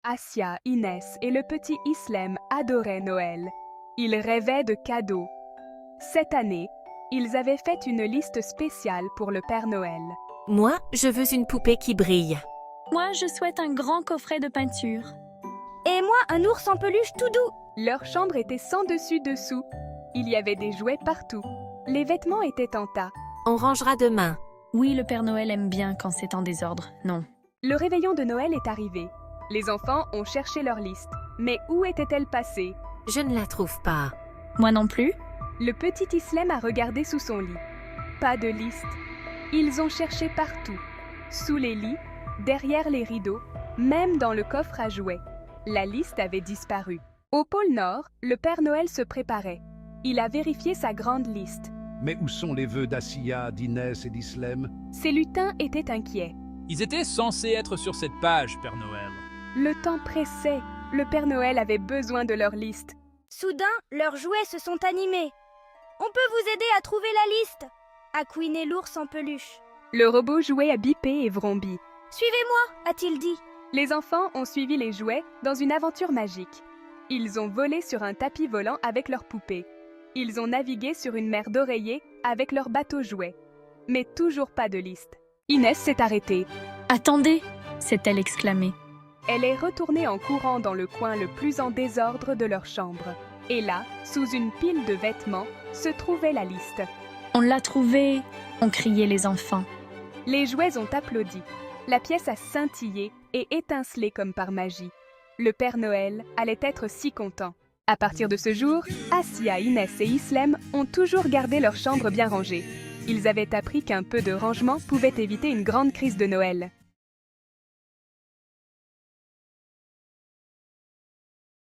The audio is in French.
Assia, Inès et le petit Islem adoraient Noël. Ils rêvaient de cadeaux. Cette année, ils avaient fait une liste spéciale pour le Père Noël. Moi, je veux une poupée qui brille. Moi, je souhaite un grand coffret de peinture. Et moi, un ours en peluche tout doux. Leur chambre était sans dessus-dessous. Il y avait des jouets partout. Les vêtements étaient en tas. On rangera demain. Oui, le Père Noël aime bien quand c'est en désordre. Non. Le réveillon de Noël est arrivé. Les enfants ont cherché leur liste. Mais où était-elle passée? Je ne la trouve pas. Moi non plus. Le petit Islem a regardé sous son lit. Pas de liste. Ils ont cherché partout. Sous les lits, derrière les rideaux, même dans le coffre à jouets. La liste avait disparu. Au pôle Nord, le Père Noël se préparait. Il a vérifié sa grande liste. Mais où sont les vœux d'Assia, d'Inès et d'Islem? Ses lutins étaient inquiets. Ils étaient censés être sur cette page, Père Noël. Le temps pressait. Le Père Noël avait besoin de leur liste. Soudain, leurs jouets se sont animés. On peut vous aider à trouver la liste, a couiné l'ours en peluche. Le robot jouet a bipé et vrombi. Suivez-moi, a-t-il dit. Les enfants ont suivi les jouets dans une aventure magique. Ils ont volé sur un tapis volant avec leurs poupées. Ils ont navigué sur une mer d'oreillers avec leurs bateaux jouets. Mais toujours pas de liste. Inès s'est arrêtée. Attendez, s'est-elle exclamée. Elle est retournée en courant dans le coin le plus en désordre de leur chambre. Et là, sous une pile de vêtements, se trouvait la liste. On l'a trouvée, ont crié les enfants. Les jouets ont applaudi. La pièce a scintillé et étincelé comme par magie. Le Père Noël allait être si content. À partir de ce jour, Assia, Inès et Islem ont toujours gardé leur chambre bien rangée. Ils avaient appris qu'un peu de rangement pouvait éviter une grande crise de Noël.